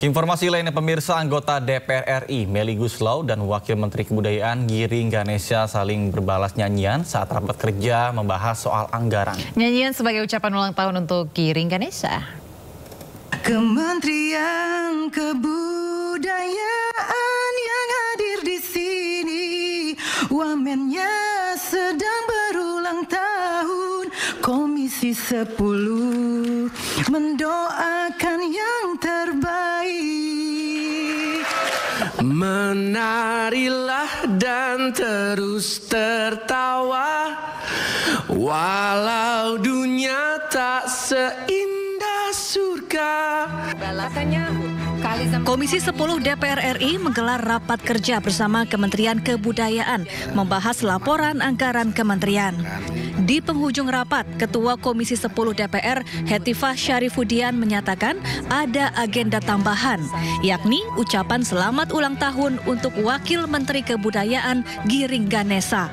Informasi lainnya pemirsa, anggota DPR RI Melly Goeslaw dan Wakil Menteri Kebudayaan Giring Ganesha saling berbalas nyanyian saat rapat kerja membahas soal anggaran. Nyanyian sebagai ucapan ulang tahun untuk Giring Ganesha. Kementerian Kebudayaan yang hadir di sini, wamennya sedang berulang tahun. Komisi 10 mendoakan yang terbaik. Menarilah dan terus tertawa, walau dunia tak seindah surga. Komisi 10 DPR RI menggelar rapat kerja bersama Kementerian Kebudayaan membahas laporan anggaran kementerian. Di penghujung rapat, Ketua Komisi 10 DPR Hetifah Syarifuddin menyatakan ada agenda tambahan, yakni ucapan selamat ulang tahun untuk Wakil Menteri Kebudayaan Giring Ganesha.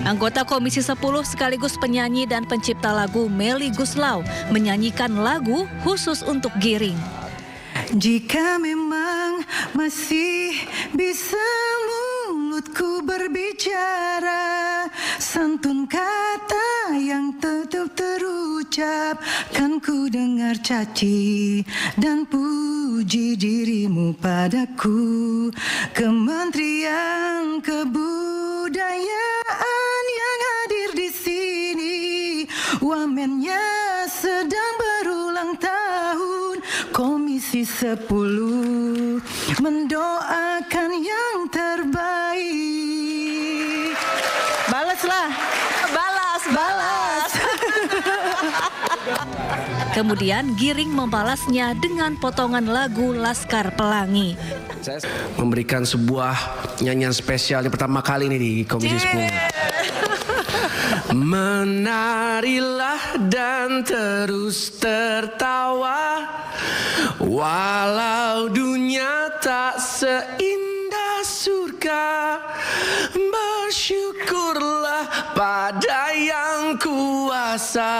Anggota Komisi 10 sekaligus penyanyi dan pencipta lagu Melly Goeslaw menyanyikan lagu khusus untuk Giring. Jika memang masih bisa mulutku berbicara, santun kata yang tetap terucap, kan ku dengar caci dan puji dirimu padaku. Kementerian Kebudayaan yang hadir di sini, wamennya sedang berulang tahun. Komisi 10 mendoakan yang terbaik. Balaslah. Balas. Kemudian Giring membalasnya dengan potongan lagu Laskar Pelangi. Saya memberikan sebuah nyanyian spesial yang pertama kali ini di Komisi 10. Menarilah dan terus tertawa, walau dunia tak seindah surga. Bersyukurlah pada yang kuasa,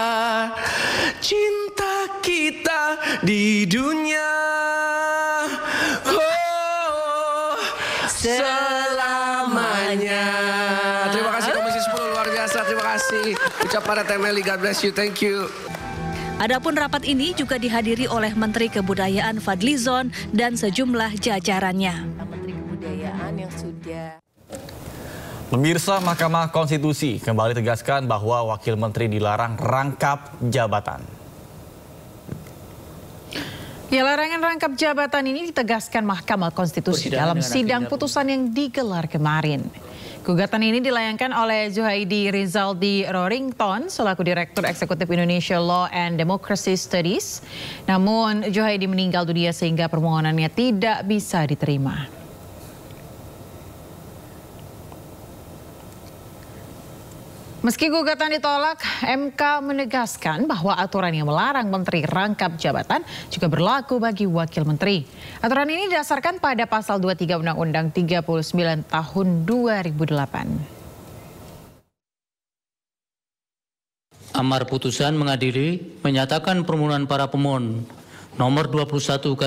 cinta kita di dunia selamanya. Terima kasih Komisi 10, luar biasa. Terima kasih. Ucapan Melly, God bless you, thank you. Adapun rapat ini juga dihadiri oleh Menteri Kebudayaan Fadlizon dan sejumlah jajarannya. Menteri Kebudayaan yang sudah. Pemirsa, Mahkamah Konstitusi kembali tegaskan bahwa Wakil Menteri dilarang rangkap jabatan. Ya, larangan rangkap jabatan ini ditegaskan Mahkamah Konstitusi dalam sidang putusan yang digelar kemarin. Gugatan ini dilayangkan oleh Zuhaidi Rizaldi Rorington selaku Direktur Eksekutif Indonesia Law and Democracy Studies. Namun Zuhaidi meninggal dunia sehingga permohonannya tidak bisa diterima. Meski gugatan ditolak, MK menegaskan bahwa aturan yang melarang menteri rangkap jabatan juga berlaku bagi wakil menteri. Aturan ini didasarkan pada pasal 23 Undang-Undang 39 tahun 2008. Amar putusan mengadili menyatakan permohonan para pemohon nomor 21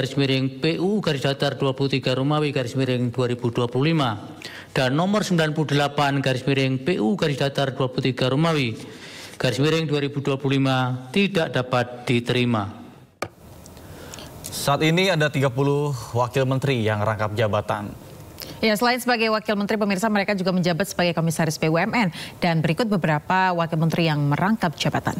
PU 23 Romawi 2025 dan nomor 98 PU 23 Romawi 2025 tidak dapat diterima. Saat ini ada 30 wakil menteri yang rangkap jabatan. Ya, selain sebagai wakil menteri, pemirsa, mereka juga menjabat sebagai komisaris BUMN. Dan berikut beberapa wakil menteri yang merangkap jabatan.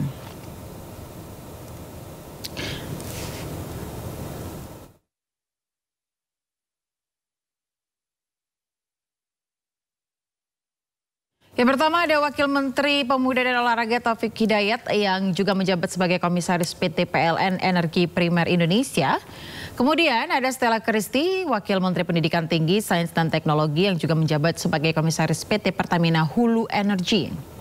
Yang pertama ada Wakil Menteri Pemuda dan Olahraga Taufik Hidayat yang juga menjabat sebagai Komisaris PT PLN Energi Primer Indonesia. Kemudian ada Stella Christy, Wakil Menteri Pendidikan Tinggi, Sains dan Teknologi yang juga menjabat sebagai Komisaris PT Pertamina Hulu Energi.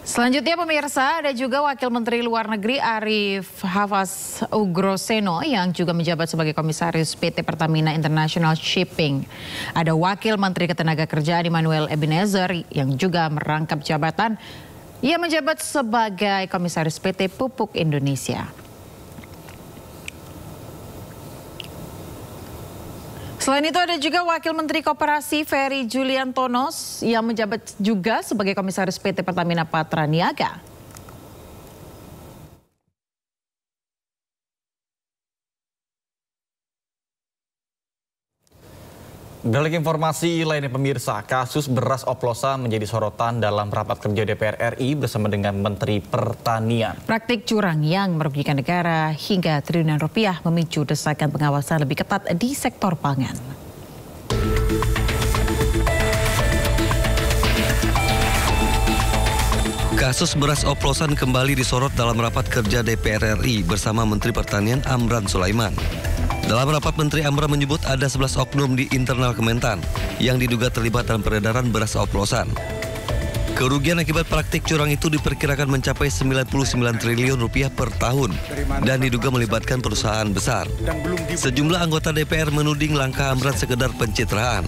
Selanjutnya pemirsa, ada juga Wakil Menteri Luar Negeri Arif Hafaz Ugroseno yang juga menjabat sebagai Komisaris PT Pertamina International Shipping. Ada Wakil Menteri Ketenagakerjaan Immanuel Ebenezer yang juga merangkap jabatan Ia menjabat sebagai Komisaris PT Pupuk Indonesia. Selain itu ada juga Wakil Menteri Koperasi Ferry Juliantono yang menjabat juga sebagai Komisaris PT Pertamina Patraniaga. Beralih informasi lainnya pemirsa, kasus beras oplosan menjadi sorotan dalam rapat kerja DPR RI bersama dengan Menteri Pertanian. Praktik curang yang merugikan negara hingga triliunan rupiah memicu desakan pengawasan lebih ketat di sektor pangan. Kasus beras oplosan kembali disorot dalam rapat kerja DPR RI bersama Menteri Pertanian Amran Sulaiman. Dalam rapat, Menteri Amran menyebut ada 11 oknum di internal Kementan yang diduga terlibat dalam peredaran beras oplosan. Kerugian akibat praktik curang itu diperkirakan mencapai 99 triliun rupiah per tahun dan diduga melibatkan perusahaan besar. Sejumlah anggota DPR menuding langkah Amran sekedar pencitraan.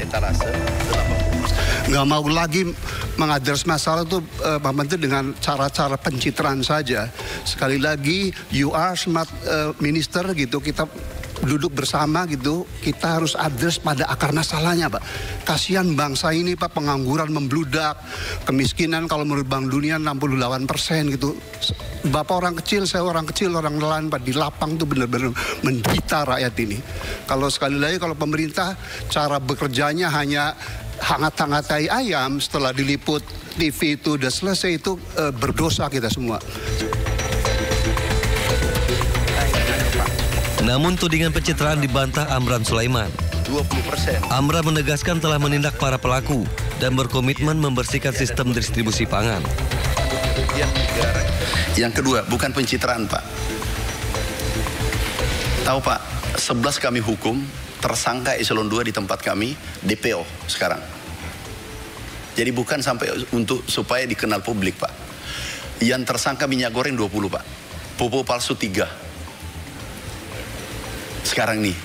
Nggak mau lagi mengadres masalah itu Pak Menteri dengan cara-cara pencitraan saja. Sekali lagi, you are smart minister gitu, kita duduk bersama gitu, kita harus address pada akar masalahnya, Pak. Kasihan bangsa ini, Pak, pengangguran membludak, kemiskinan kalau menurut Bank Dunia 68% gitu. Bapak orang kecil, saya orang kecil, orang nelayan, Pak, di lapang tuh benar-benar menderita rakyat ini. Kalau sekali lagi, kalau pemerintah cara bekerjanya hanya hangat-hangatai ayam setelah diliput TV itu udah selesai, itu berdosa kita semua. Namun tudingan pencitraan dibantah Amran Sulaiman. 20%. Amran menegaskan telah menindak para pelaku dan berkomitmen membersihkan sistem distribusi pangan. Yang kedua, bukan pencitraan, Pak. Tahu, Pak, 11 kami hukum, tersangka eselon 2 di tempat kami, DPO sekarang. Jadi bukan sampai untuk supaya dikenal publik, Pak. Yang tersangka minyak goreng 20, Pak. Pupuk palsu 3. Sekarang nih,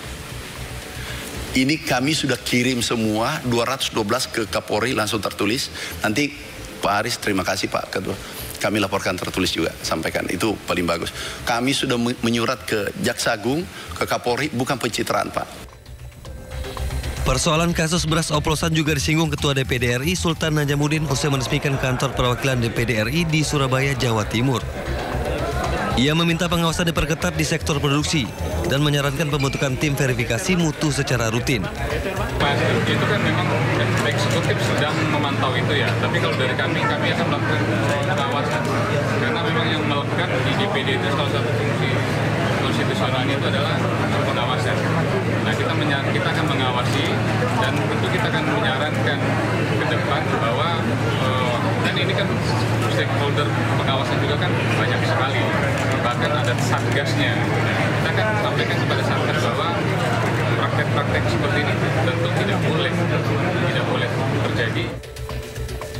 ini kami sudah kirim semua 212 ke Kapolri langsung tertulis. Nanti Pak Aris, terima kasih Pak Ketua, kami laporkan tertulis juga, sampaikan, itu paling bagus. Kami sudah menyurat ke Jaksa Agung, ke Kapolri, bukan pencitraan, Pak. Persoalan kasus beras oplosan juga disinggung Ketua DPD RI Sultan Najamuddin usai meresmikan kantor perwakilan DPD RI di Surabaya, Jawa Timur. Ia meminta pengawasan diperketat di sektor produksi dan menyarankan pembentukan tim verifikasi mutu secara rutin. Itu kan memang eksekutif sedang memantau itu ya, tapi kalau dari kami akan melakukan pengawasan. Karena memang yang melekat di DPD itu salah satu fungsi konstitusionalnya itu adalah pengawasan. Nah, kita akan mengawasi dan tentu kita akan menyarankan ke depan bahwa dan ini kan stakeholder pengawasan juga kan banyak sekali, bahkan ada satgasnya. Kita akan sampaikan kepada satgas bahwa praktek-praktek seperti ini tentu tidak boleh terjadi.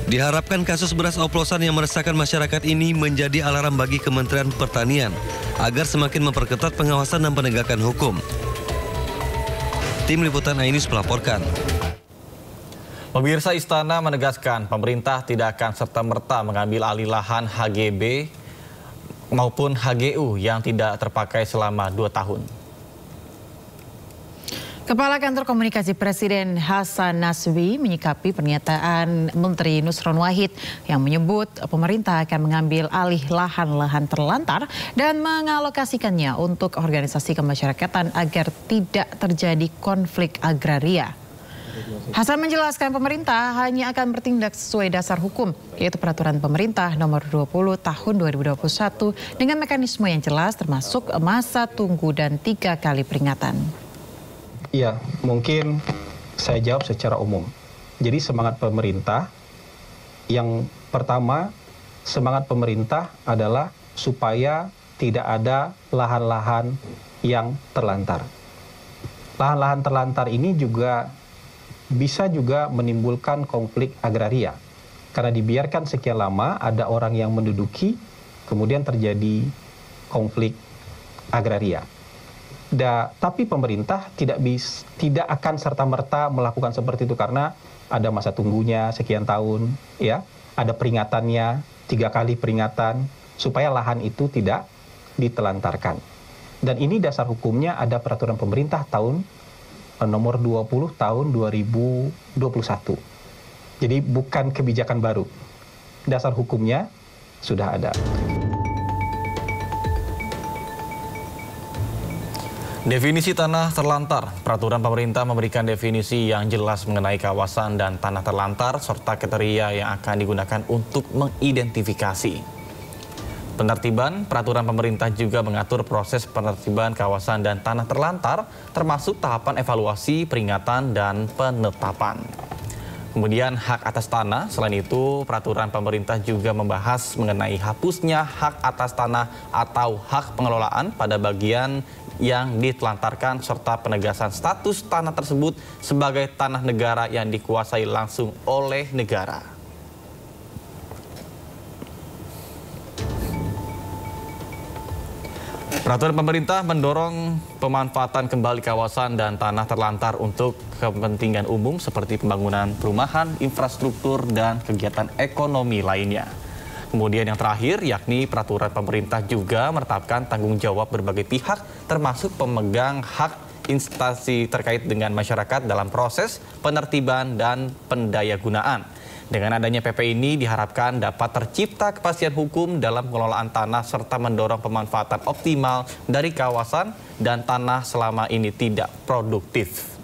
Diharapkan kasus beras oplosan yang meresahkan masyarakat ini menjadi alarm bagi Kementerian Pertanian agar semakin memperketat pengawasan dan penegakan hukum. Tim Liputan Ainus melaporkan. Pemirsa, Istana menegaskan pemerintah tidak akan serta-merta mengambil alih lahan HGB maupun HGU yang tidak terpakai selama 2 tahun. Kepala Kantor Komunikasi Presiden Hasan Nasbi menyikapi pernyataan Menteri Nusron Wahid yang menyebut pemerintah akan mengambil alih lahan-lahan terlantar dan mengalokasikannya untuk organisasi kemasyarakatan agar tidak terjadi konflik agraria. Hasan menjelaskan pemerintah hanya akan bertindak sesuai dasar hukum, yaitu Peraturan Pemerintah Nomor 20 Tahun 2021 dengan mekanisme yang jelas termasuk masa tunggu dan 3 kali peringatan. Ya, mungkin saya jawab secara umum. Jadi semangat pemerintah, yang pertama, semangat pemerintah adalah supaya tidak ada lahan-lahan yang terlantar. Lahan-lahan terlantar ini juga bisa juga menimbulkan konflik agraria. Karena dibiarkan sekian lama, ada orang yang menduduki, kemudian terjadi konflik agraria. Tapi pemerintah tidak akan serta-merta melakukan seperti itu karena ada masa tunggunya sekian tahun, ya. ada peringatannya, 3 kali peringatan, supaya lahan itu tidak ditelantarkan. Dan ini dasar hukumnya ada peraturan pemerintah tahun nomor 20 tahun 2021. Jadi bukan kebijakan baru. Dasar hukumnya sudah ada. Definisi tanah terlantar. Peraturan pemerintah memberikan definisi yang jelas mengenai kawasan dan tanah terlantar serta kriteria yang akan digunakan untuk mengidentifikasi. Penertiban peraturan pemerintah juga mengatur proses penertiban kawasan dan tanah terlantar, termasuk tahapan evaluasi, peringatan, dan penetapan. Kemudian hak atas tanah. Selain itu, peraturan pemerintah juga membahas mengenai hapusnya hak atas tanah atau hak pengelolaan pada bagian yang ditelantarkan serta penegasan status tanah tersebut sebagai tanah negara yang dikuasai langsung oleh negara. Peraturan pemerintah mendorong pemanfaatan kembali kawasan dan tanah terlantar untuk kepentingan umum seperti pembangunan perumahan, infrastruktur, dan kegiatan ekonomi lainnya. Kemudian yang terakhir, yakni peraturan pemerintah juga menetapkan tanggung jawab berbagai pihak, termasuk pemegang hak instansi terkait dengan masyarakat dalam proses penertiban dan pendayagunaan. Dengan adanya PP ini diharapkan dapat tercipta kepastian hukum dalam pengelolaan tanah serta mendorong pemanfaatan optimal dari kawasan dan tanah selama ini tidak produktif.